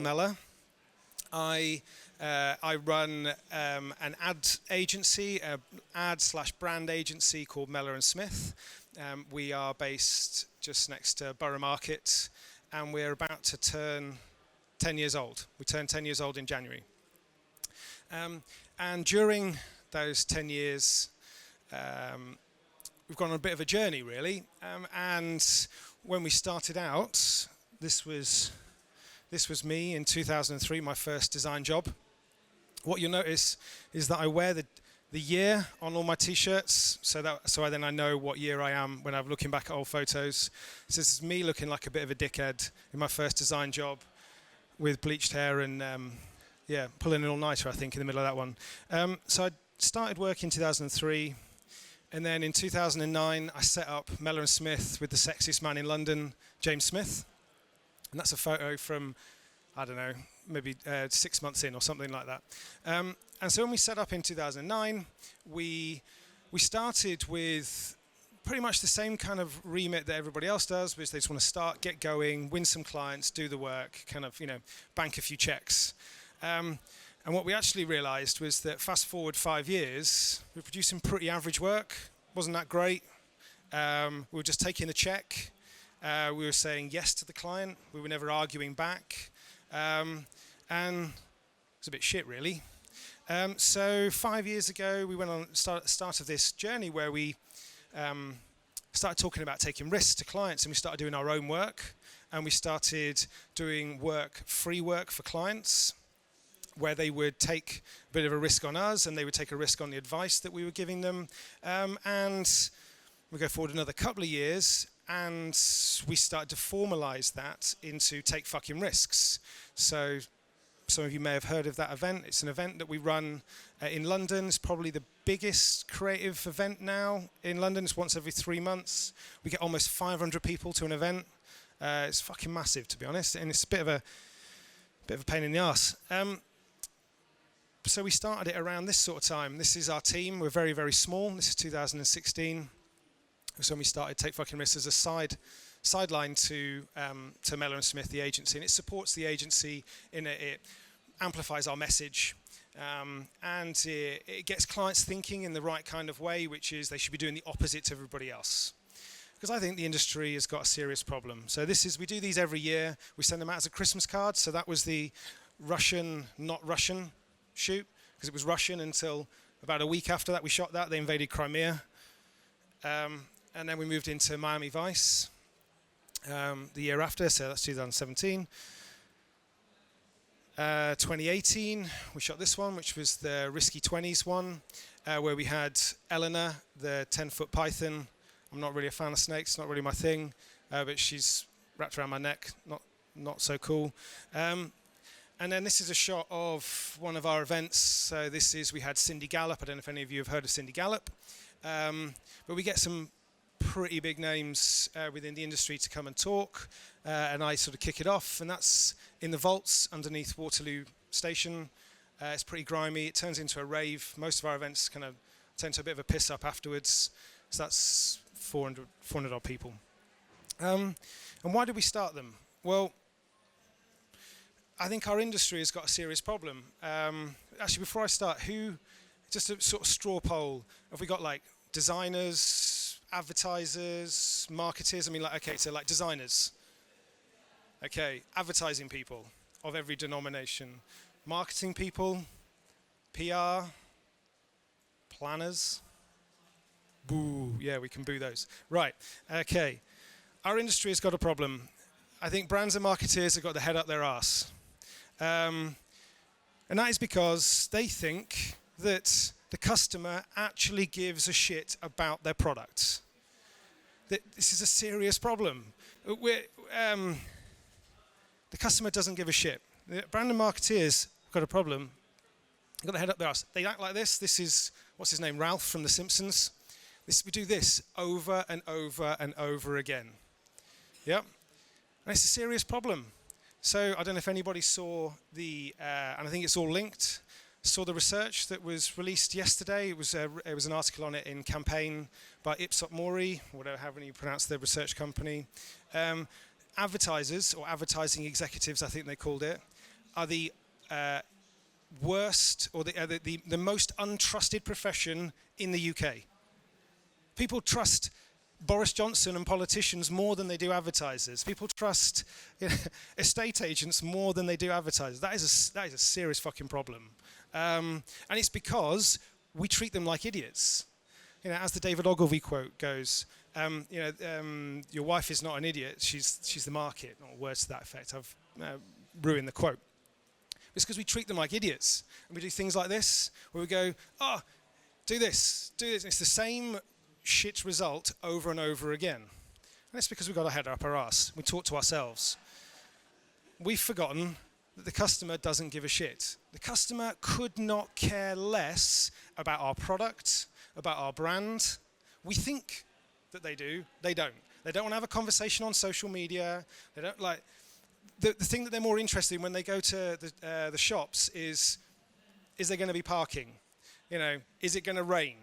Mellor. I run an ad agency, ad/brand agency called Mellor and Smith. We are based just next to Borough Market, and we're about to turn 10 years old. We turned 10 years old in January. And during those 10 years, we've gone on a bit of a journey, really. And when we started out, this was me in 2003, my first design job. What you'll notice is that I wear the year on all my t-shirts, so then I know what year I am when I'm looking back at old photos. So this is me looking like a bit of a dickhead in my first design job with bleached hair and pulling an all-nighter, I think, in the middle of that one. So I started work in 2003, and then in 2009 I set up Mellor and Smith with the sexiest man in London, James Smith. And that's a photo from, I don't know, maybe 6 months in or something like that. And so when we set up in 2009, we started with pretty much the same kind of remit that everybody else does, which they just want to start, get going, win some clients, do the work, kind of, bank a few checks. And what we actually realized was that fast forward 5 years, we're producing pretty average work. Wasn't that great. We were just taking the check. We were saying yes to the client. We were never arguing back. And it was a bit shit, really. So 5 years ago, we went on start of this journey where we started talking about taking risks to clients, and we started doing our own work. And we started doing free work for clients, where they would take a bit of a risk on us, and they would take a risk on the advice that we were giving them. And we go forward another couple of years, and we started to formalize that into Take Fucking Risks. So some of you may have heard of that event. It's an event that we run in London. It's probably the biggest creative event now in London. It's once every 3 months. We get almost 500 people to an event. It's fucking massive, to be honest, and it's a bit of a pain in the arse. So we started it around this sort of time. This is our team. We're very, very small. This is 2016. So when we started Take Fucking Risks as a sideline to Mellor and Smith, the agency, and it supports the agency in it amplifies our message, and it gets clients thinking in the right kind of way, which is they should be doing the opposite to everybody else. Because I think the industry has got a serious problem. So we do these every year. We send them out as a Christmas card. So that was the Russian, not Russian shoot, because it was Russian until about a week after that we shot that. They invaded Crimea. And then we moved into Miami Vice the year after, so that's 2017. 2018, we shot this one, which was the Risky 20s one, where we had Eleanor, the 10-foot python. I'm not really a fan of snakes, not really my thing, but she's wrapped around my neck, not so cool. And then this is a shot of one of our events. So we had Cindy Gallop. I don't know if any of you have heard of Cindy Gallop. But we get some pretty big names within the industry to come and talk, and I sort of kick it off, and that's in the vaults underneath Waterloo Station. It's pretty grimy. It turns into a rave. Most of our events kind of turn to a bit of a piss up afterwards. So that's 400 odd people. And why did we start them? Well, I think our industry has got a serious problem. Actually, before I start, just a sort of straw poll, have we got like designers, advertisers, marketers? I mean, so designers. Okay, advertising people of every denomination. Marketing people, PR, planners. Boo, yeah, we can boo those. Right, okay. Our industry has got a problem. I think brands and marketeers have got their head up their arse. And that is because they think that the customer actually gives a shit about their product. This is a serious problem. The customer doesn't give a shit. The brand and marketeers have got a problem. They've got their head up their arse. They act like this. This is, what's his name, Ralph from The Simpsons. We do this over and over and over again. Yep. And it's a serious problem. So I don't know if anybody saw and I think it's all linked, saw the research that was released yesterday. It was an article on it in Campaign by Ipsos Mori, whatever, however you pronounce the research company. Advertisers, or advertising executives, I think they called it, are the worst or the most untrusted profession in the UK. People trust Boris Johnson and politicians more than they do advertisers. People trust estate agents more than they do advertisers. That is a serious fucking problem. And it's because we treat them like idiots. As the David Ogilvy quote goes, your wife is not an idiot, she's the market, or words to that effect. I've ruined the quote. It's because we treat them like idiots. And we do things like this, where we go, do this. And it's the same shit result over and over again. And it's because we've got our head up our arse. We talk to ourselves. We've forgotten that the customer doesn't give a shit. The customer could not care less about our product, about our brand. We think that they do. They don't. They don't want to have a conversation on social media. They don't like... The thing that they're more interested in when they go to the shops is there going to be parking? Is it going to rain?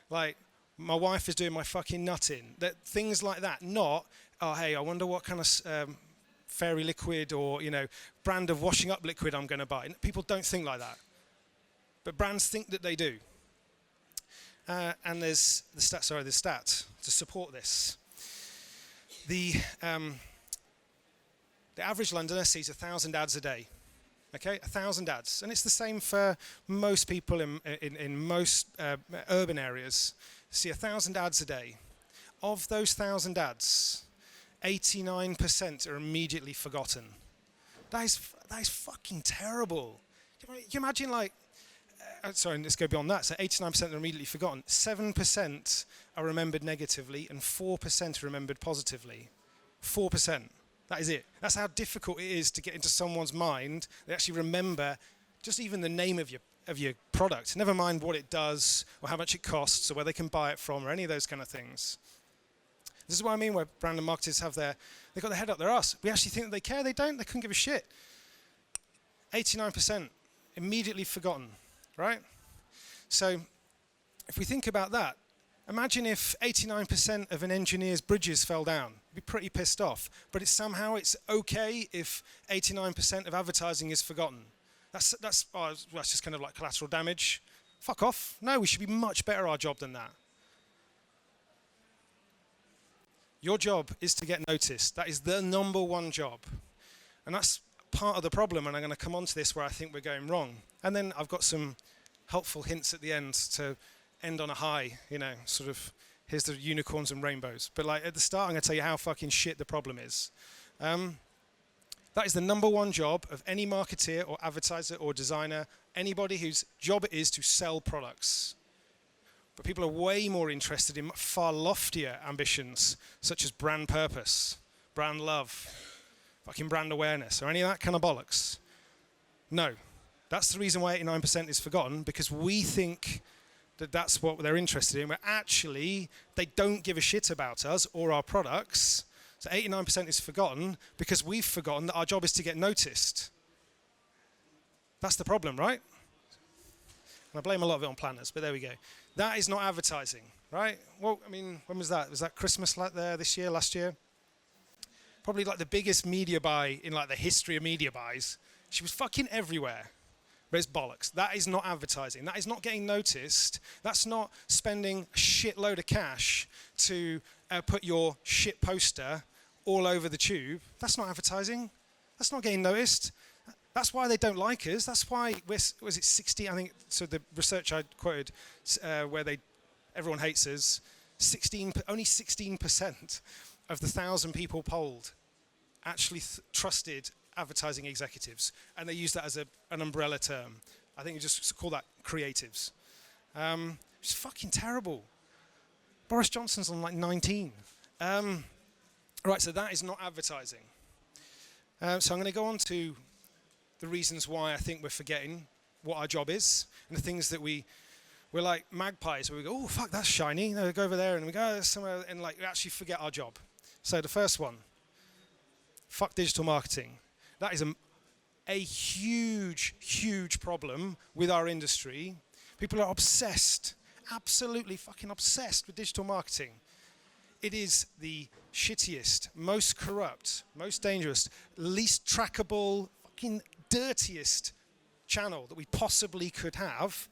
Like, my wife is doing my fucking nutting. Things like that. Not, hey, I wonder what kind of fairy liquid or, brand of washing up liquid I'm going to buy. People don't think like that. But brands think that they do. And there's the stat to support this. The average Londoner sees 1,000 ads a day. Okay, 1,000 ads. And it's the same for most people in most urban areas. See 1,000 ads a day. Of those 1,000 ads, 89% are immediately forgotten. That is fucking terrible. Can you imagine, like, let's go beyond that. So 89% are immediately forgotten. 7% are remembered negatively and 4% are remembered positively. 4%. That is it. That's how difficult it is to get into someone's mind. They actually remember just even the name of your product. Never mind what it does or how much it costs or where they can buy it from or any of those kind of things. This is what I mean where brand and marketers they've got their head up their ass. We actually think that they care. They don't. They couldn't give a shit. 89% immediately forgotten, right? So if we think about that, imagine if 89% of an engineer's bridges fell down. You'd be pretty pissed off. But it's okay if 89% of advertising is forgotten. That's just kind of like collateral damage. Fuck off. No, we should be much better at our job than that. Your job is to get noticed. That is the number one job. And that's part of the problem, and I'm going to come on to this where I think we're going wrong. And then I've got some helpful hints at the end to end on a high, sort of, here's the unicorns and rainbows. But like at the start, I'm going to tell you how fucking shit the problem is. That is the number one job of any marketeer or advertiser or designer, anybody whose job it is to sell products. But people are way more interested in far loftier ambitions, such as brand purpose, brand love, fucking brand awareness, or any of that kind of bollocks. No. That's the reason why 89% is forgotten, because we think that that's what they're interested in, where actually they don't give a shit about us or our products. So 89% is forgotten because we've forgotten that our job is to get noticed. That's the problem, right? And I blame a lot of it on planners, but there we go. That is not advertising, right? Well, I mean, when was that? Was that Christmas this year, last year? Probably like the biggest media buy in like the history of media buys. She was fucking everywhere. But it's bollocks. That is not advertising. That is not getting noticed. That's not spending a shitload of cash to put your shit poster all over the tube. That's not advertising. That's not getting noticed. That's why they don't like us. That's why, was it 60, I think, so the research I quoted, where everyone hates us, only 16% of the 1,000 people polled actually trusted advertising executives, and they use that as an umbrella term. I think you just call that creatives. It's fucking terrible. Boris Johnson's on like 19. Right, so that is not advertising. So I'm going to go on to the reasons why I think we're forgetting what our job is, and the things that we're like magpies, where we go, oh fuck, that's shiny. We go over there and we go somewhere, and like we actually forget our job. So the first one, fuck digital marketing. That is a huge, huge problem with our industry. People are obsessed, absolutely fucking obsessed with digital marketing. It is the shittiest, most corrupt, most dangerous, least trackable, fucking dirtiest channel that we possibly could have,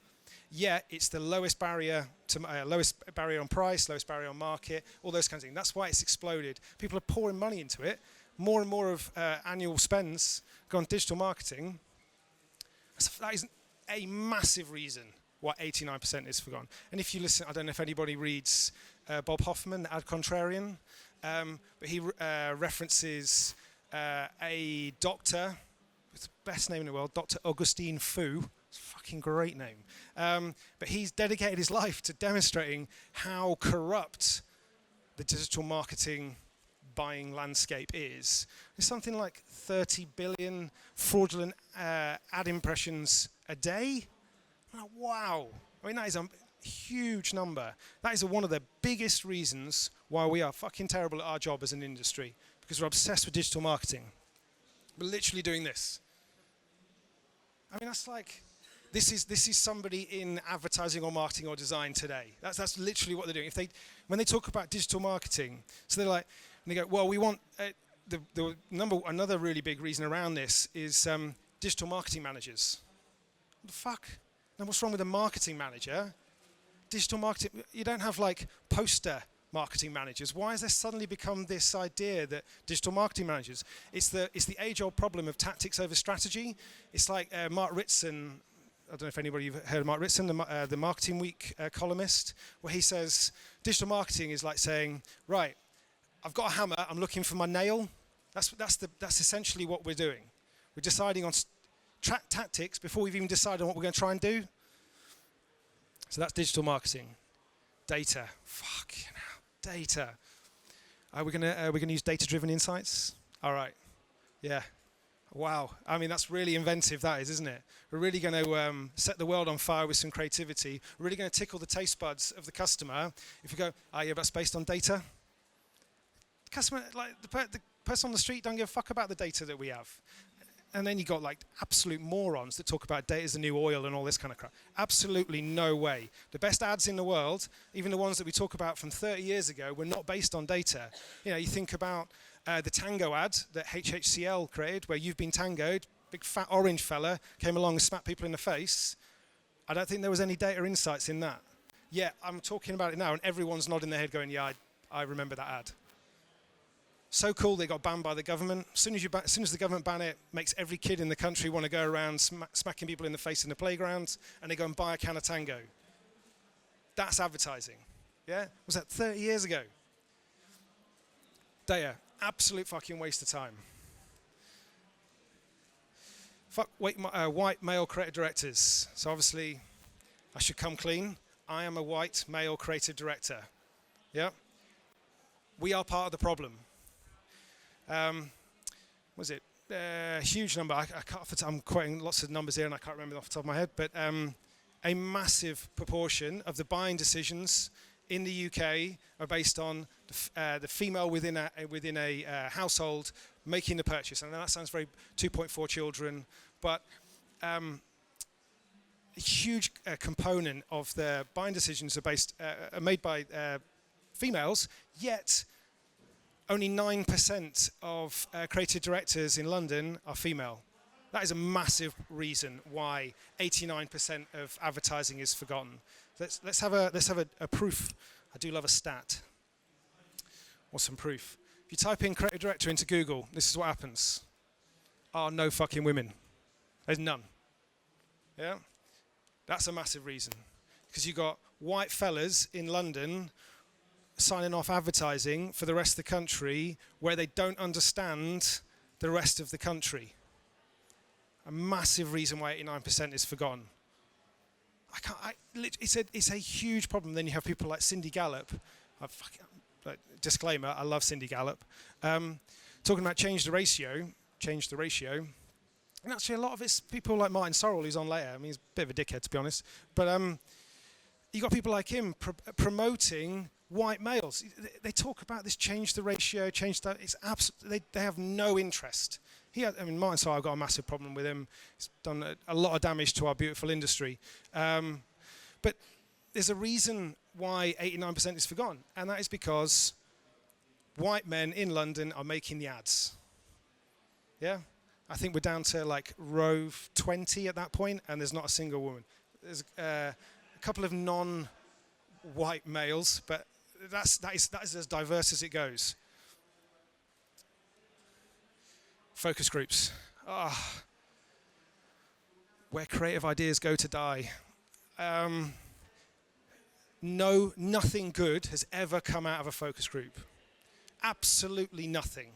yet it's the lowest barrier to lowest barrier on price, lowest barrier on market, all those kinds of things. That's why it's exploded. People are pouring money into it. More and more of annual spends go on digital marketing. So that is a massive reason why 89% is forgotten. And if you listen, I don't know if anybody reads Bob Hoffman, the Ad Contrarian, but he references a doctor, it's the best name in the world, Dr. Augustine Fu. It's a fucking great name. But he's dedicated his life to demonstrating how corrupt the digital marketing buying landscape is. There's something like 30 billion fraudulent ad impressions a day. Oh, wow. I mean, that is a huge number. That is one of the biggest reasons why we are fucking terrible at our job as an industry, because we're obsessed with digital marketing. We're literally doing this. I mean, that's like, this is somebody in advertising or marketing or design today. That's literally what they're doing. When they talk about digital marketing, so they're like, and they go, well, we want another really big reason around this is digital marketing managers. What the fuck? Now, what's wrong with a marketing manager? Digital marketing, you don't have like poster marketing managers. Why has there suddenly become this idea that digital marketing managers? It's the age-old problem of tactics over strategy. It's like Mark Ritson. I don't know if anybody have heard of Mark Ritson, the Marketing Week columnist, where he says digital marketing is like saying, right, I've got a hammer, I'm looking for my nail. That's essentially what we're doing. We're deciding on tactics before we've even decided on what we're going to try and do. So that's digital marketing. Data. Fuck, data. We're gonna use data-driven insights. All right. Yeah. Wow. I mean, that's really inventive, that is, isn't it? We're really going to set the world on fire with some creativity. We're really going to tickle the taste buds of the customer. If we go, yeah, that's based on data. The customer, like the person on the street, don't give a fuck about the data that we have. And then you got like absolute morons that talk about data as the new oil and all this kind of crap. Absolutely no way. The best ads in the world, even the ones that we talk about from 30 years ago, were not based on data. You know, you think about the Tango ad that HHCL created, where you've been tangoed, big fat orange fella came along and smacked people in the face. I don't think there was any data insights in that. Yeah, I'm talking about it now, and everyone's nodding their head going, yeah, I remember that ad. So cool, they got banned by the government. As soon as the government ban it, makes every kid in the country want to go around smacking people in the face in the playground, and they go and buy a can of Tango. That's advertising. Yeah? Was that 30 years ago? Data, absolute fucking waste of time. Fuck white male creative directors. So obviously, I should come clean. I am a white male creative director. Yeah? We are part of the problem. Was it huge number? I can't. I'm quoting lots of numbers here, and I can't remember off the top of my head. But a massive proportion of the buying decisions in the UK are based on the female within a household making the purchase. And that sounds very 2.4 children, but a huge component of the buying decisions are made by females. Yet only 9% of creative directors in London are female. That is a massive reason why 89% of advertising is forgotten. Let's have a proof. I do love a stat. Or some proof. If you type in creative director into Google, this is what happens. No fucking women. There's none. Yeah? That's a massive reason. Because you've got white fellas in London signing off advertising for the rest of the country where they don't understand the rest of the country. A massive reason why 89% is forgotten. It's a huge problem. Then you have people like Cindy Gallop. Disclaimer, I love Cindy Gallop. Talking about change the ratio. And actually a lot of it's people like Martin Sorrell, who's on later. I mean, he's a bit of a dickhead, to be honest. But you got people like him promoting white males. They talk about this change the ratio, change that. It's absolutely, they have no interest. Martin Sorrell, I've got a massive problem with him. He's done a lot of damage to our beautiful industry. But there's a reason why 89% is forgotten, and that is because white men in London are making the ads. Yeah? I think we're down to like row 20 at that point, and there's not a single woman. There's a couple of non-white males, but that is as diverse as it goes. Focus groups. Where creative ideas go to die. No, nothing good has ever come out of a focus group. Absolutely nothing.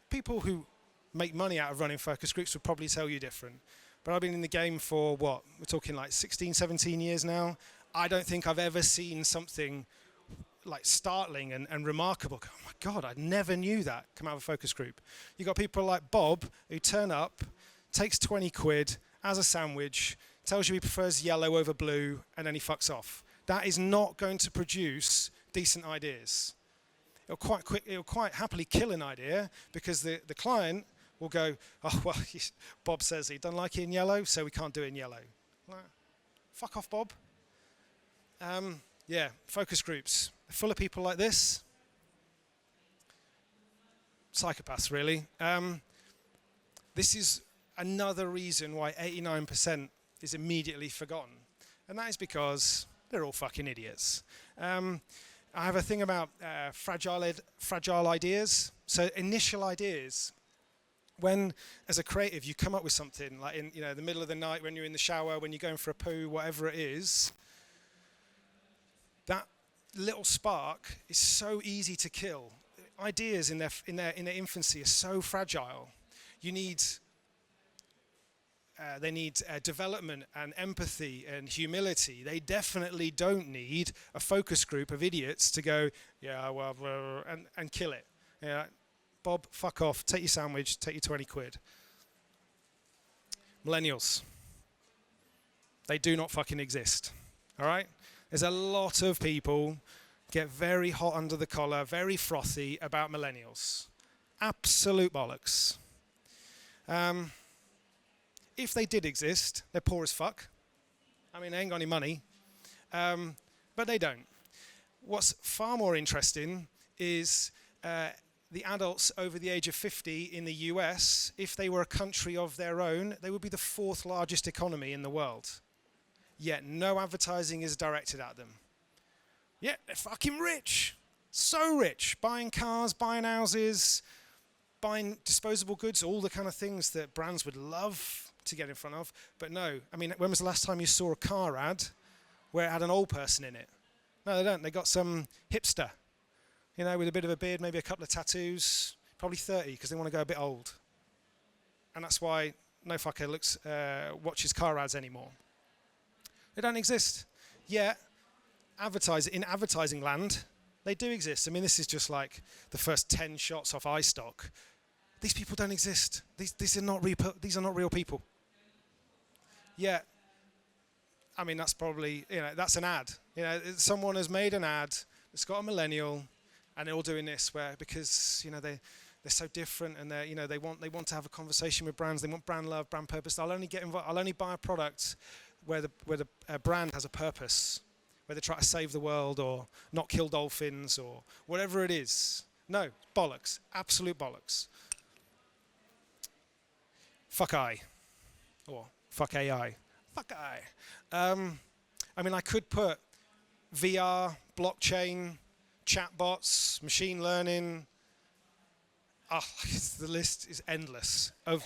People who make money out of running focus groups would probably tell you different. But I've been in the game for what? We're talking like 16, 17 years now. I don't think I've ever seen something like startling and remarkable. Oh my God, I never knew that come out of a focus group. You got people like Bob who turn up, takes 20 quid as a sandwich, tells you he prefers yellow over blue, and then he fucks off. That is not going to produce decent ideas. It'll quite happily kill an idea because the client will go, oh, well, Bob says he doesn't like it in yellow, so we can't do it in yellow. Like, fuck off, Bob. Yeah, focus groups. They're full of people like this. Psychopaths, really. This is another reason why 89% is immediately forgotten. And that is because they're all fucking idiots. I have a thing about fragile ideas. So initial ideas. When, as a creative, you come up with something, like in the middle of the night, when you're in the shower, when you're going for a poo, whatever it is, that little spark is so easy to kill. Ideas in their infancy are so fragile. They need development and empathy and humility. They definitely don't need a focus group of idiots to go, yeah, well, and kill it. Yeah, Bob, fuck off. Take your sandwich. Take your 20 quid. Millennials. They do not fucking exist. All right? There's a lot of people get very hot under the collar, very frothy about millennials. Absolute bollocks. If they did exist, they're poor as fuck. I mean, they ain't got any money. But they don't. What's far more interesting is the adults over the age of 50 in the US, if they were a country of their own, they would be the 4th largest economy in the world. Yet no advertising is directed at them. Yet they're fucking rich. So rich. Buying cars, buying houses, buying disposable goods, all the kind of things that brands would love to get in front of. But no, I mean, when was the last time you saw a car ad where it had an old person in it? No, they don't. They got some hipster, with a bit of a beard, maybe a couple of tattoos, probably 30 because they want to go a bit old. And that's why no fucker watches car ads anymore. They don't exist. Yet, in advertising land, they do exist. I mean, this is just like the first 10 shots off iStock. These people don't exist. These are not real people. Yet, I mean, that's probably, that's an ad. Someone has made an ad that's got a millennial, and they're all doing this because they're so different, and they want to have a conversation with brands. They want brand love, brand purpose. I'll only get involved. I'll only buy a product where the brand has a purpose, where they try to save the world or not kill dolphins or whatever it is. No, bollocks, absolute bollocks. Fuck I, or fuck AI. Fuck I. I mean, I could put VR, blockchain, chatbots, machine learning. The list is endless of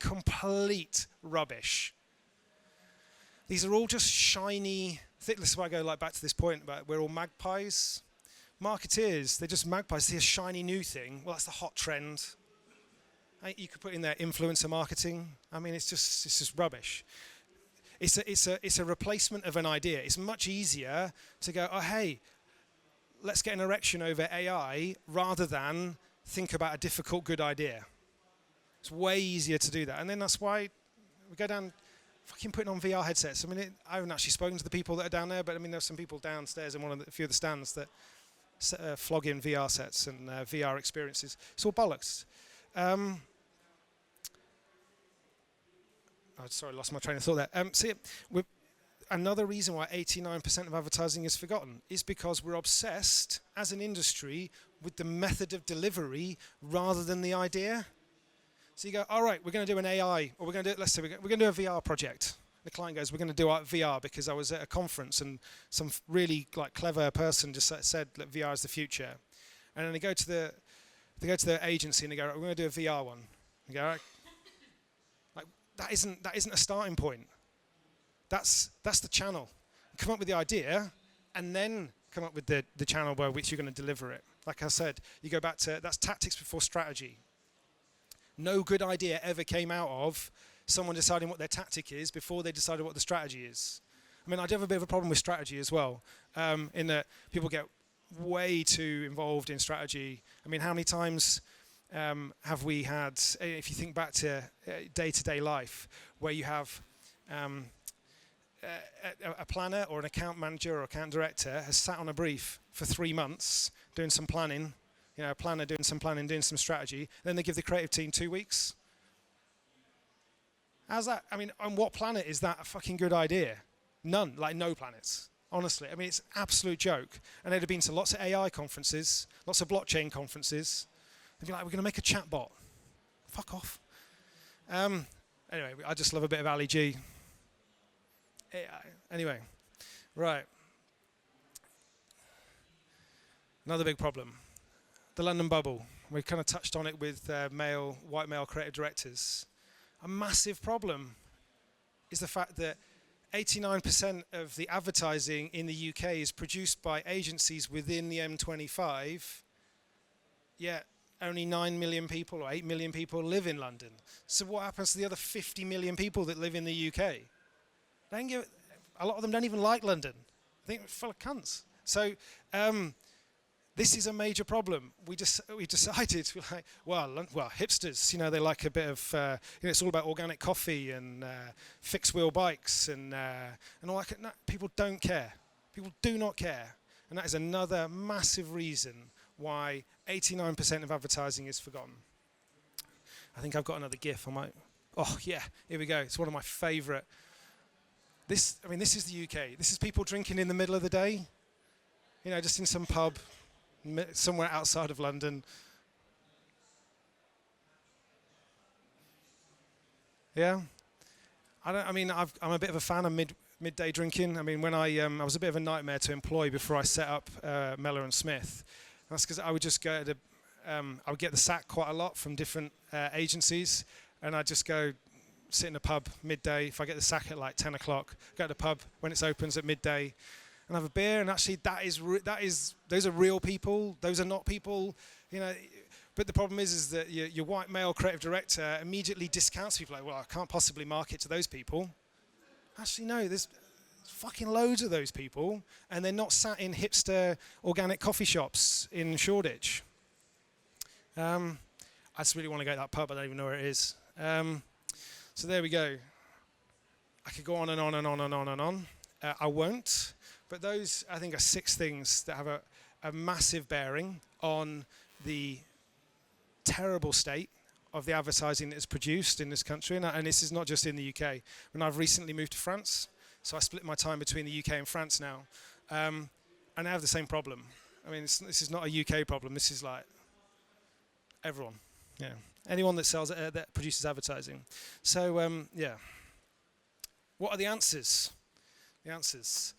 complete rubbish. These are all just shiny. This is why I go back to this point about we're all magpies. Marketeers, they're just magpies. See a shiny new thing. Well, that's the hot trend. You could put in there influencer marketing. I mean, it's just rubbish. It's a replacement of an idea. It's much easier to go, oh hey, let's get an erection over AI rather than think about a difficult good idea. It's way easier to do that, and then that's why we go down. Fucking putting on VR headsets. I mean, I haven't actually spoken to the people that are down there, but I mean, there's some people downstairs in a few of the stands that flog in VR sets and VR experiences. It's all bollocks. Sorry, I lost my train of thought there. Another reason why 89% of advertising is forgotten is because we're obsessed as an industry with the method of delivery rather than the idea. So you go, all right, we're going to do an AI, or we're going to do, let's say we're going to do a VR project. The client goes, we're going to do VR because I was at a conference and some really like clever person just said that VR is the future. And then they go to the agency and they go, right, we're going to do a VR one. You go, all right, like that isn't a starting point. That's the channel. Come up with the idea, and then come up with the channel by which you're going to deliver it. Like I said, you go back to that's tactics before strategy. No good idea ever came out of someone deciding what their tactic is before they decided what the strategy is. I mean, I do have a bit of a problem with strategy as well, in that people get way too involved in strategy. I mean, how many times have we had, if you think back to day-to-day life, where you have a planner or an account manager or account director has sat on a brief for 3 months doing some planning, a planner doing some planning, doing some strategy, then they give the creative team 2 weeks. How's that? I mean, on what planet is that a fucking good idea? None, like no planets. Honestly, I mean, it's an absolute joke. And they'd have been to lots of AI conferences, lots of blockchain conferences. They'd be like, we're going to make a chatbot. Fuck off. Anyway, I just love a bit of Ali G. AI. Anyway, right. Another big problem. The London bubble. We kind of touched on it with white male creative directors. A massive problem is the fact that 89% of the advertising in the UK is produced by agencies within the M25, yet only 9 million people or 8 million people live in London. So what happens to the other 50 million people that live in the UK? A lot of them don't even like London. I think it's full of cunts. So this is a major problem. We decided, well, hipsters, they like a bit of, it's all about organic coffee and fixed wheel bikes and all that. No, people don't care. People do not care. And that is another massive reason why 89% of advertising is forgotten. I think I've got another GIF. Oh yeah, here we go. It's one of my favourite. This is the UK. This is people drinking in the middle of the day, just in some pub somewhere outside of London. Yeah, I'm a bit of a fan of midday drinking. I mean, when I was a bit of a nightmare to employ before I set up Mellor and Smith. That's because I would just go to I would get the sack quite a lot from different agencies, and I'd just go sit in a pub midday. If I get the sack at like 10 o'clock, go to the pub when it opens at midday, and have a beer. And actually, those are real people. Those are not people, But the problem is that your white male creative director immediately discounts people. Like, well, I can't possibly market to those people. Actually, no. There's fucking loads of those people, and they're not sat in hipster organic coffee shops in Shoreditch. I just really want to go to that pub. I don't even know where it is. So there we go. I could go on and on and on and on and on. I won't. But those, I think, are 6 things that have a massive bearing on the terrible state of the advertising that is produced in this country. And this is not just in the UK. When I've recently moved to France, so I split my time between the UK and France now. And I have the same problem. I mean, this is not a UK problem. This is like everyone. Yeah. Anyone that sells that produces advertising. So yeah. What are the answers? The answers.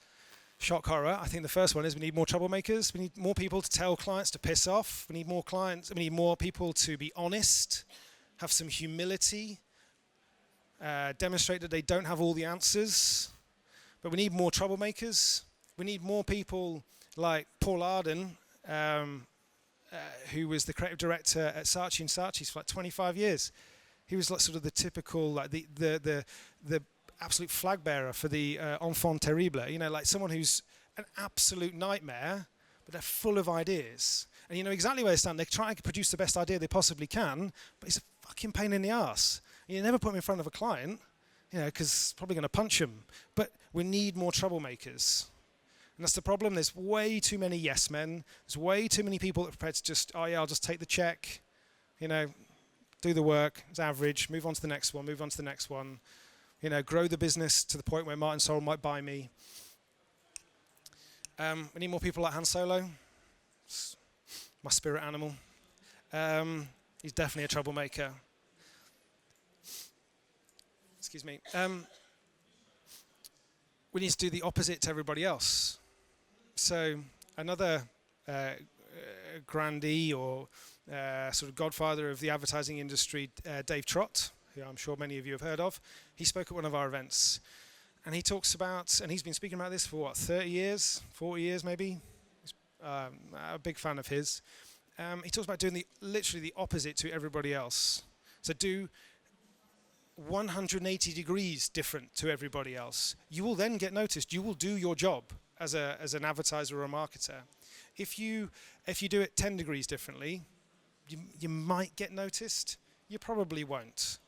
Shock horror. I think the first one is we need more troublemakers. We need more people to tell clients to piss off. We need more clients. We need more people to be honest, have some humility, demonstrate that they don't have all the answers. But we need more troublemakers. We need more people like Paul Arden, who was the creative director at Saatchi & Saatchi's for like 25 years. He was like sort of the typical, like the absolute flag bearer for the enfant terrible. Like someone who's an absolute nightmare, but they're full of ideas. And you know exactly where they stand. They're trying to produce the best idea they possibly can, but it's a fucking pain in the arse. And you never put them in front of a client, because it's probably going to punch them. But we need more troublemakers. And that's the problem. There's way too many yes men. There's way too many people that are prepared to just, oh yeah, I'll just take the check, do the work, it's average, move on to the next one, move on to the next one. Grow the business to the point where Martin Sorrell might buy me. We need more people like Han Solo. It's my spirit animal. He's definitely a troublemaker. excuse me. We need to do the opposite to everybody else. So another grandee or sort of godfather of the advertising industry, Dave Trott, who I'm sure many of you have heard of, he spoke at one of our events. And he talks about, and he's been speaking about this for 30 years, 40 years maybe. A big fan of his. He talks about doing literally the opposite to everybody else. So do 180 degrees different to everybody else. You will then get noticed. You will do your job as an advertiser or a marketer. If you do it 10 degrees differently, you might get noticed. You probably won't.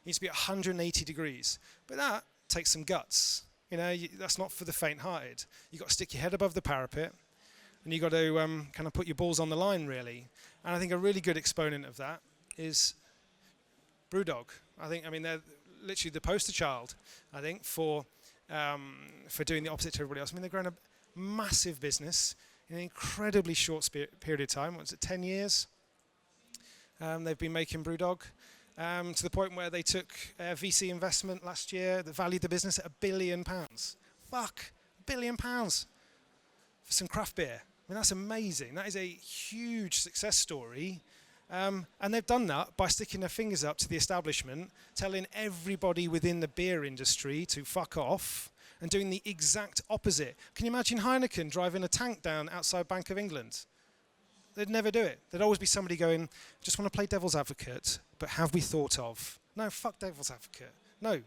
It needs to be 180 degrees. But that takes some guts. That's not for the faint-hearted. You've got to stick your head above the parapet, and you've got to kind of put your balls on the line, really. And I think a really good exponent of that is Brewdog. They're literally the poster child, I think, for doing the opposite to everybody else. They've grown a massive business in an incredibly short period of time. What's it, 10 years? They've been making Brewdog. To the point where they took VC investment last year that valued the business at £1 billion. Fuck, £1 billion for some craft beer. That's amazing. That is a huge success story. And they've done that by sticking their fingers up to the establishment, telling everybody within the beer industry to fuck off, and doing the exact opposite. Can you imagine Heineken driving a tank down outside Bank of England? They'd never do it. There'd always be somebody going, just want to play devil's advocate, but have we thought of? No, fuck devil's advocate. No.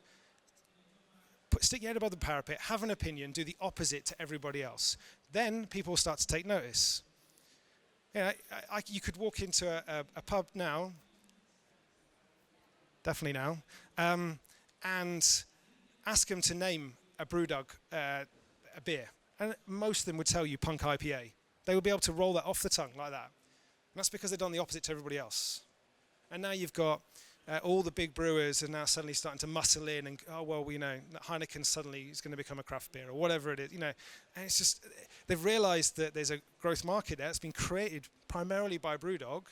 Stick your head above the parapet, have an opinion, do the opposite to everybody else. Then people will start to take notice. You could walk into a pub now, definitely now, and ask them to name a Brewdog a beer. And most of them would tell you Punk IPA. They would be able to roll that off the tongue like that. And that's because they've done the opposite to everybody else. And now you've got all the big brewers are now suddenly starting to muscle in and, Heineken suddenly is going to become a craft beer or whatever it is, And it's just, they've realized that there's a growth market there. It's been created primarily by Brewdog.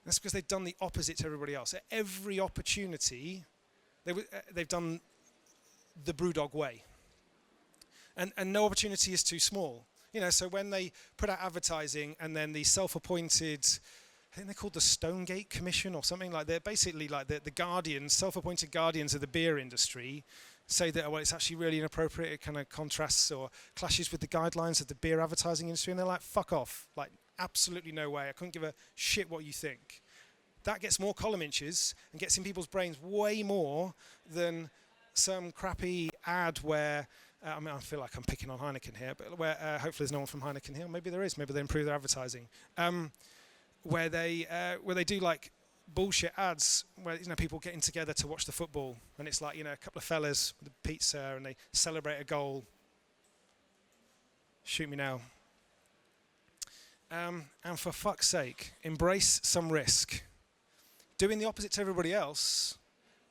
That's because they've done the opposite to everybody else. At every opportunity, they've done the Brewdog way. And no opportunity is too small. So when they put out advertising and then the self-appointed, I think they're called the Stonegate Commission or something like that. They're basically like the guardians, self-appointed guardians of the beer industry, say that, it's actually really inappropriate. It kind of contrasts or clashes with the guidelines of the beer advertising industry. And they're like, fuck off. Like, absolutely no way. I couldn't give a shit what you think. That gets more column inches and gets in people's brains way more than some crappy ad where... I feel like I'm picking on Heineken here, but where hopefully there's no one from Heineken here. Maybe there is. Maybe they improve their advertising. Where they do like bullshit ads where people getting together to watch the football, and it's like a couple of fellas with a pizza and they celebrate a goal. Shoot me now. And for fuck's sake, embrace some risk. Doing the opposite to everybody else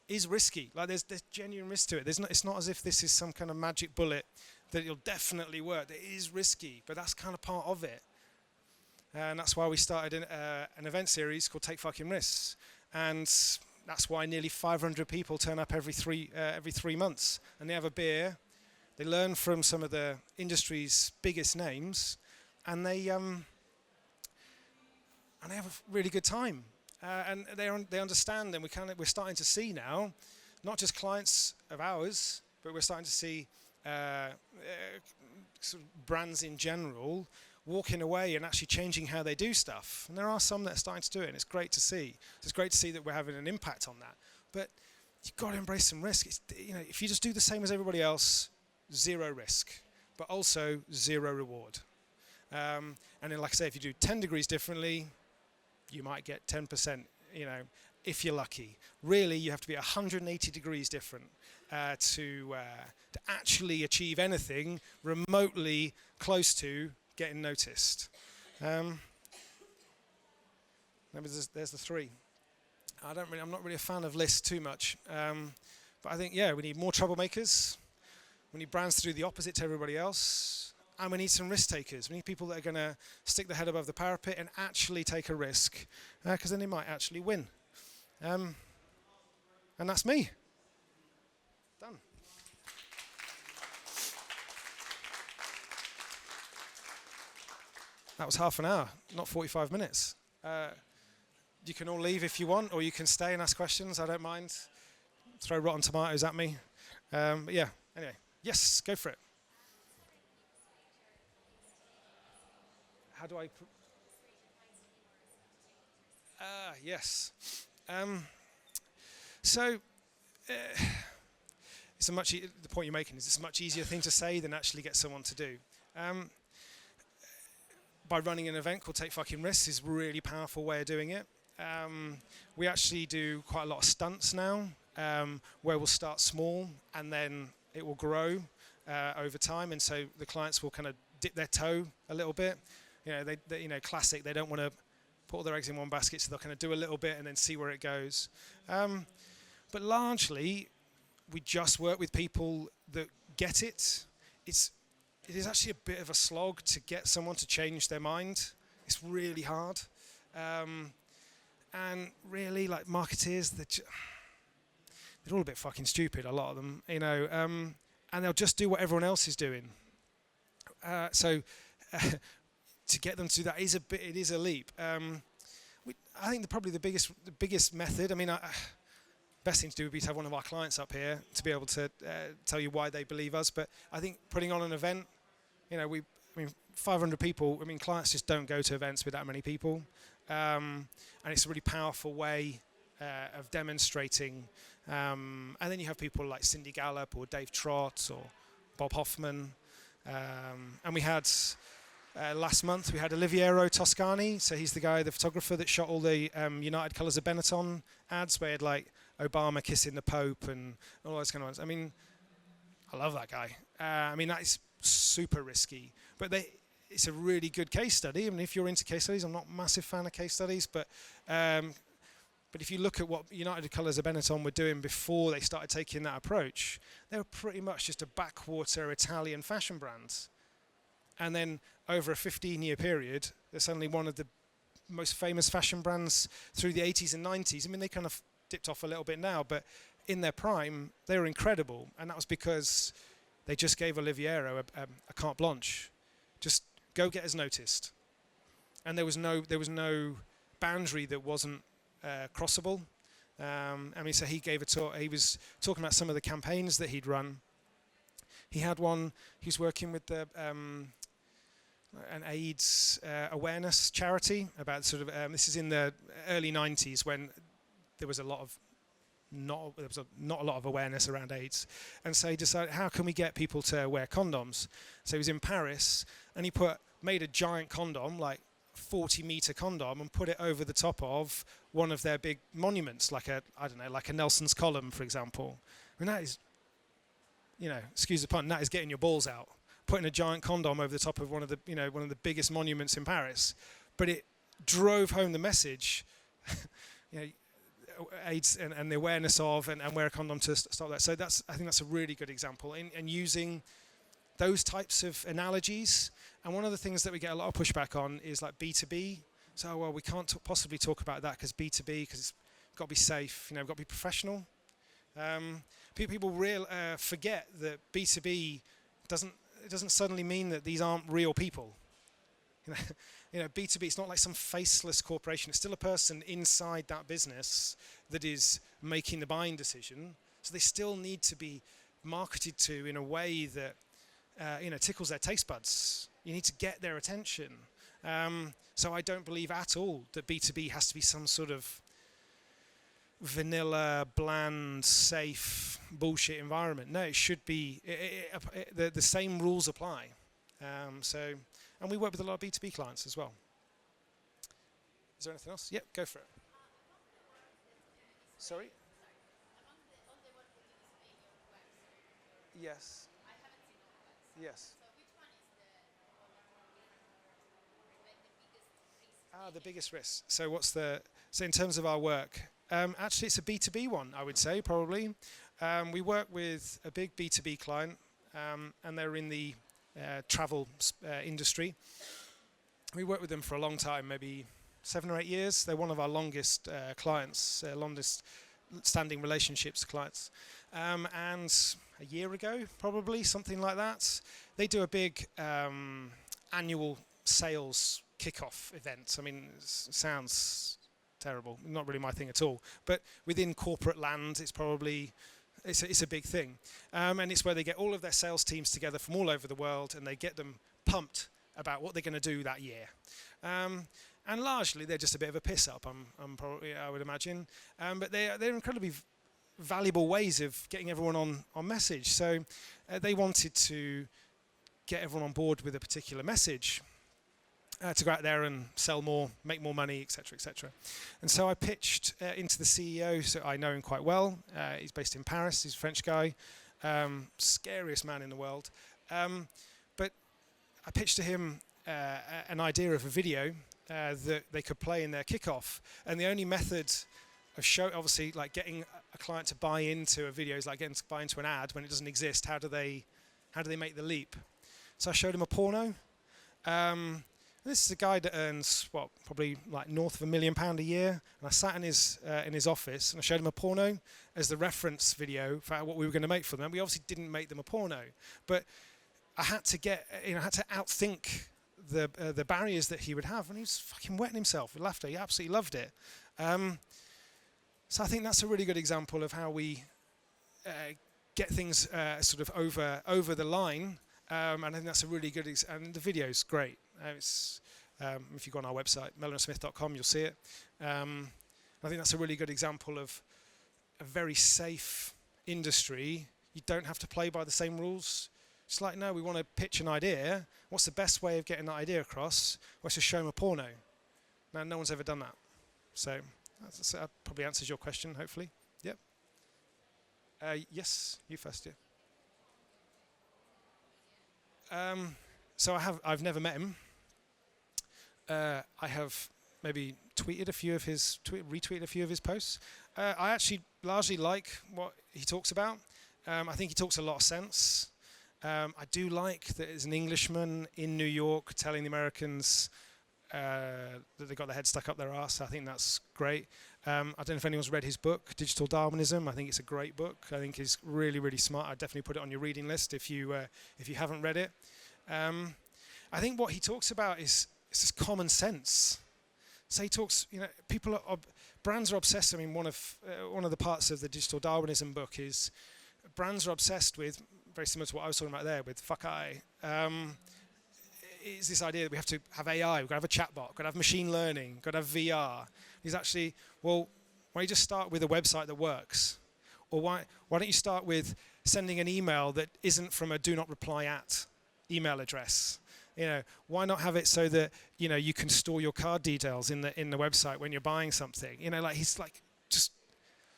is risky. Like there's genuine risk to it. It's not as if this is some kind of magic bullet that it'll definitely work. It is risky, but that's kind of part of it. And that's why we started an event series called Take Fucking Risks. And that's why nearly 500 people turn up every 3 months. And they have a beer. They learn from some of the industry's biggest names, and they have a really good time. And they understand, and we're starting to see now, not just clients of ours, but we're starting to see sort of brands in general walking away and actually changing how they do stuff. And there are some that are starting to do it, and it's great to see. It's great to see that we're having an impact on that. But you've got to embrace some risk. If you just do the same as everybody else, zero risk, but also zero reward. And then, like I say, if you do 10 degrees differently, you might get 10%, if you're lucky. Really, you have to be 180 degrees different to actually achieve anything remotely close to getting noticed. Maybe there's the 3. I'm not really a fan of lists too much. But I think, we need more troublemakers. We need brands to do the opposite to everybody else. And we need some risk takers. We need people that are going to stick their head above the parapet and actually take a risk, because then they might actually win. And that's me. That was half an hour, not 45 minutes. You can all leave if you want, or you can stay and ask questions. I don't mind. Throw rotten tomatoes at me. But yeah, anyway. Yes, go for it. How do I... yes. Um, so, it's a the point you're making is it's a much easier thing to say than actually get someone to do. Um, by running an event called Take Fucking Risks is a really powerful way of doing it. We actually do quite a lot of stunts now, where we'll start small and then it will grow over time, and so the clients will kind of dip their toe a little bit. You know, classic. They don't want to put all their eggs in one basket, so they'll kind of do a little bit and then see where it goes. But largely, we just work with people that get it. It is actually a bit of a slog to get someone to change their mind. It's really hard. And really, like marketeers, they're all a bit fucking stupid, a lot of them, you know, and they'll just do what everyone else is doing. So to get them to do that it is a leap. I think probably the biggest method, I mean, best thing to do would be to have one of our clients up here to be able to tell you why they believe us. But I think putting on an event, you know, 500 people, I mean, clients just don't go to events with that many people. And it's a really powerful way of demonstrating. And then you have people like Cindy Gallop or Dave Trott or Bob Hoffman. And we had, last month, we had Oliviero Toscani. So he's the photographer that shot all the United Colors of Benetton ads where he had like Obama kissing the Pope and all those kind of ones. I mean, I love that guy. I mean, that is super risky. But it's a really good case study. I mean, if you're into case studies, I'm not a massive fan of case studies, but if you look at what United Colors of Benetton were doing before they started taking that approach, they were pretty much just a backwater Italian fashion brand. And then over a 15-year period, they're suddenly one of the most famous fashion brands through the 80s and 90s. I mean, they kind of dipped off a little bit now, but in their prime, they were incredible. And that was because they just gave Oliviero a carte blanche. Just go get us noticed. And there was no boundary that wasn't crossable. I mean, so he gave a talk. He was talking about some of the campaigns that he'd run. He had one. He was working with an AIDS awareness charity about sort of. This is in the early '90s when there was not a lot of awareness around AIDS, and so he decided, how can we get people to wear condoms? So he was in Paris, and he made a giant condom, like 40-meter condom, and put it over the top of one of their big monuments, like a Nelson's Column, for example. I mean, that is, you know, excuse the pun, that is getting your balls out, putting a giant condom over the top of one of the biggest monuments in Paris. But it drove home the message, you know, AIDS and the awareness of and wear a condom to stop that. So I think that's a really good example in using those types of analogies. And one of the things that we get a lot of pushback on is like B2B. So, well, we can't possibly talk about that because B2B, because it's got to be safe, you know, got to be professional. People forget that B2B doesn't suddenly mean that these aren't real people. You know, B2B, it's not like some faceless corporation. It's still a person inside that business that is making the buying decision. So they still need to be marketed to in a way that tickles their taste buds. You need to get their attention. So I don't believe at all that B2B has to be some sort of vanilla, bland, safe bullshit environment. No, it should be. The same rules apply. And we work with a lot of B2B clients as well. Is there anything else? Yep, go for it. Sorry? Yes. Yes. The biggest risk. So in terms of our work, actually it's a B2B one, I would say, probably. We work with a big B2B client, and they're in the travel industry. We worked with them for a long time, maybe 7 or 8 years. They're one of our longest clients, longest standing relationships clients. And a year ago, probably, something like that, they do a big annual sales kickoff event. I mean, it sounds terrible, not really my thing at all. But within corporate land, it's a big thing, and it's where they get all of their sales teams together from all over the world, and they get them pumped about what they're going to do that year. And largely, they're just a bit of a piss up. I would imagine, but they're incredibly valuable ways of getting everyone on message. So they wanted to get everyone on board with a particular message. To go out there and sell more, make more money, etc., etc. And so I pitched into the CEO, so I know him quite well. He's based in Paris. He's a French guy, scariest man in the world. But I pitched to him an idea of a video that they could play in their kickoff. And the only method of obviously, like getting a client to buy into a video is like getting to buy into an ad when it doesn't exist. How do they make the leap? So I showed him a porno. This is a guy that earns probably like north of £1 million a year. And I sat in his office and I showed him a porno as the reference video for what we were going to make for them. And we obviously didn't make them a porno, but I had to outthink the barriers that he would have, and he was fucking wetting himself with laughter. He absolutely loved it. So I think that's a really good example of how we get things sort of over the line. And I think that's a really good, and the video's great. If you go on our website, melonsmith.com, you'll see it. I think that's a really good example of a very safe industry. You don't have to play by the same rules. It's like, no, we want to pitch an idea. What's the best way of getting that idea across? Well, just show them a porno. Now, no one's ever done that. So that probably answers your question, hopefully. Yep. Yes, you first, yeah. So I've never met him. I have maybe retweeted a few of his posts. I actually largely like what he talks about. I think he talks a lot of sense. I do like that as an Englishman in New York telling the Americans that they got their head stuck up their arse. I think that's great. I don't know if anyone's read his book, Digital Darwinism. I think it's a great book. I think he's really, really smart. I'd definitely put it on your reading list if you haven't read it. I think what he talks about is just common sense. So he talks, brands are obsessed. I mean, one of the parts of the Digital Darwinism book is brands are obsessed with, very similar to what I was talking about there, with fuck I. Is this idea that we have to have AI, we've got to have a chatbot, we've got to have machine learning, we've got to have VR. He's actually, well, why don't you just start with a website that works? Or why don't you start with sending an email that isn't from a do not reply at email address? Why not have it so that you can store your card details in the website when you're buying something? He's like, just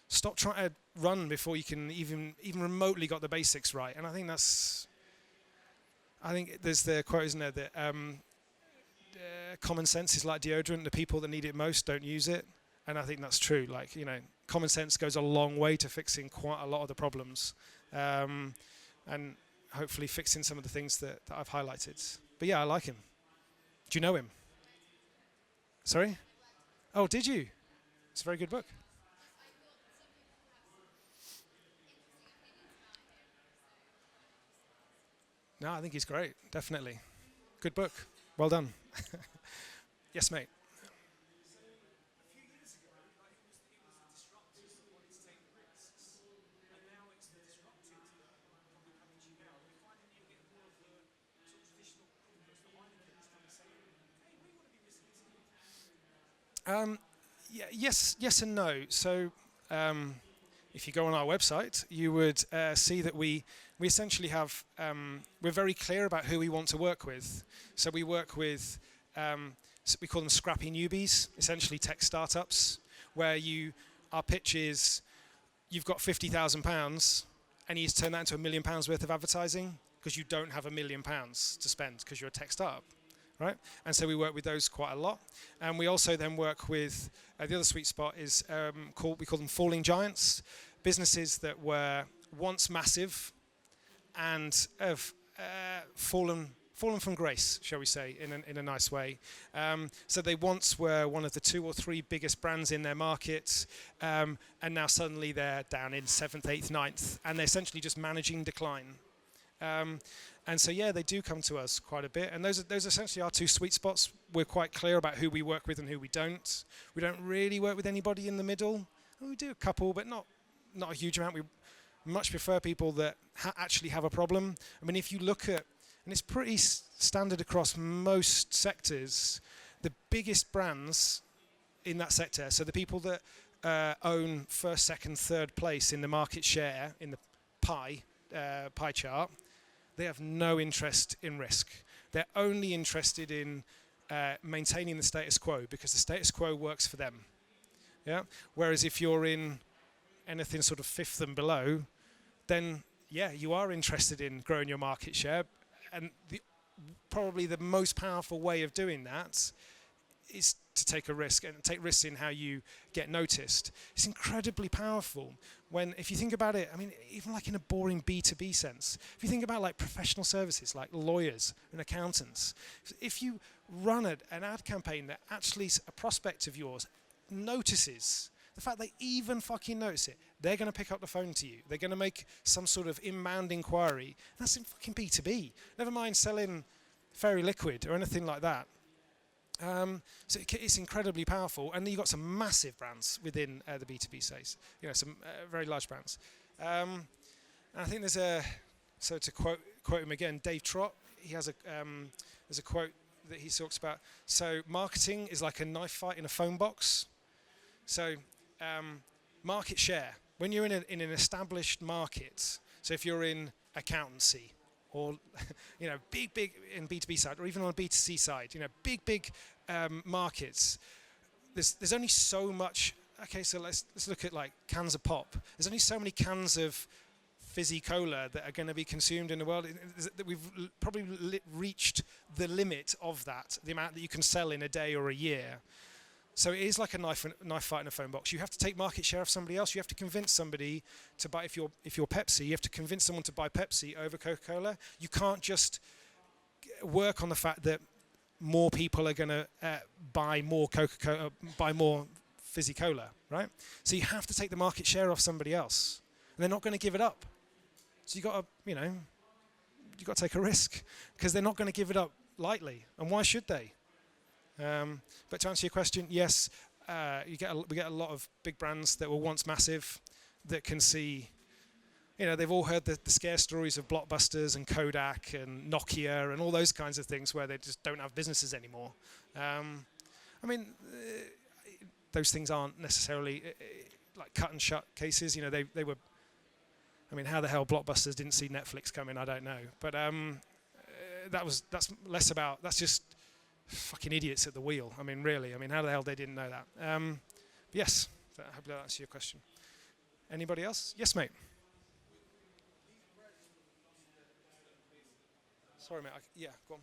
stop trying to run before you can even remotely got the basics right. And I think there's the quote, isn't there, that common sense is like deodorant. The people that need it most don't use it. And I think that's true. Common sense goes a long way to fixing quite a lot of the problems, and hopefully fixing some of the things that I've highlighted. But yeah, I like him. Do you know him? Sorry? Oh, did you? It's a very good book. No, I think he's great. Definitely. Good book. Well done. Yes, mate. Yes and no. So if you go on our website, you would see that we essentially have, we're very clear about who we want to work with. So we work with, so we call them scrappy newbies, essentially tech startups, where our pitch is, you've got £50,000 and you need to turn that into £1 million worth of advertising because you don't have £1 million to spend because you're a tech startup. Right? And so we work with those quite a lot. And we also then work with, the other sweet spot is we call them falling giants, businesses that were once massive and have fallen from grace, shall we say, in a nice way. So they once were one of the 2 or 3 biggest brands in their market, and now suddenly they're down in 7th, 8th, 9th, and they're essentially just managing decline. And so yeah, they do come to us quite a bit, and those essentially are two sweet spots. We're quite clear about who we work with and who we don't. We don't really work with anybody in the middle. We do a couple, but not a huge amount. We much prefer people that actually have a problem. I mean, if you look at, and it's pretty standard across most sectors, the biggest brands in that sector, so the people that own first, second, third place in the market share in the pie chart, they have no interest in risk. They're only interested in maintaining the status quo because the status quo works for them. Yeah. Whereas if you're in anything sort of fifth and below, then yeah, you are interested in growing your market share, and probably the most powerful way of doing that is to take a risk and take risks in how you get noticed. It's incredibly powerful when, if you think about it, I mean, even like in a boring B2B sense, if you think about like professional services like lawyers and accountants, if you run an ad campaign that actually a prospect of yours notices, the fact they even fucking notice it, they're going to pick up the phone to you. They're going to make some sort of inbound inquiry. That's in fucking B2B. Never mind selling Fairy Liquid or anything like that. So it's incredibly powerful, and you've got some massive brands within the B2B space. You know, some very large brands. And I think so to quote him again, Dave Trott. He has there's a quote that he talks about. So marketing is like a knife fight in a phone box. So market share, when you're in an established market. So if you're in accountancy, or you know, big in B2B side, or even on a B2C side, you know, big markets. There's only so much. Okay, so let's look at like cans of pop. There's only so many cans of fizzy cola that are going to be consumed in the world. We've probably reached the limit of that, the amount that you can sell in a day or a year. So it is like a knife fight in a phone box. You have to take market share of somebody else. You have to convince somebody to buy. If you're Pepsi, you have to convince someone to buy Pepsi over Coca-Cola. You can't just work on the fact that more people are going to buy more Coca-Cola, buy more fizzy cola, right? So you have to take the market share off somebody else, and they're not going to give it up. So you got to take a risk because they're not going to give it up lightly. And why should they? But to answer your question, yes, we get a lot of big brands that were once massive that can see, you know, they've all heard the scare stories of Blockbusters and Kodak and Nokia and all those kinds of things where they just don't have businesses anymore. I mean, those things aren't necessarily like cut and shut cases. You know, they were. I mean, how the hell Blockbusters didn't see Netflix coming, I don't know. But that's less about. That's just fucking idiots at the wheel. I mean, really. I mean, how the hell they didn't know that? Yes, I hope that answers your question. Anybody else? Yes, mate. Sorry, mate. Yeah, go on.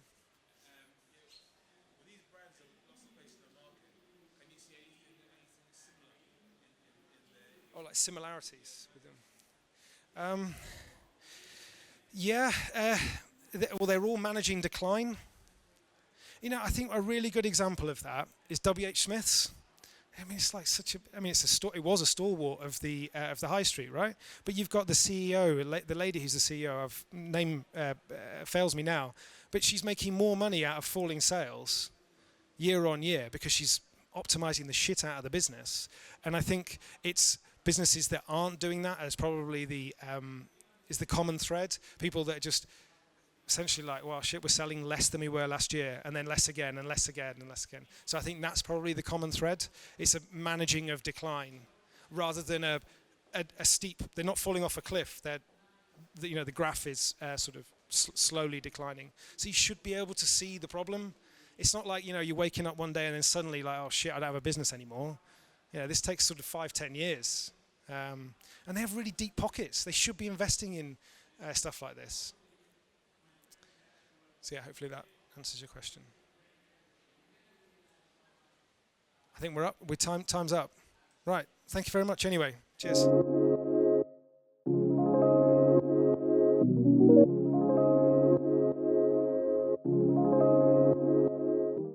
Oh, like similarities with them. Yeah. Well, they're all managing decline. You know, I think a really good example of that is W.H. Smith's. I mean, it's like such a. I mean, it was a stalwart of the high street, right? But you've got the CEO, the lady who's the CEO of name fails me now, but she's making more money out of falling sales year on year because she's optimizing the shit out of the business. And I think it's businesses that aren't doing that as probably is the common thread. People that are just essentially like, well, shit, we're selling less than we were last year, and then less again, and less again, and less again. So I think that's probably the common thread. It's a managing of decline, rather than a steep. They're not falling off a cliff. The graph is sort of slowly declining. So you should be able to see the problem. It's not like, you know, you're waking up one day and then suddenly like, oh shit, I don't have a business anymore. You know, this takes sort of 5-10 years, and they have really deep pockets. They should be investing in stuff like this. So yeah, hopefully that answers your question. I think we're up. Time's up. Right. Thank you very much anyway. Cheers.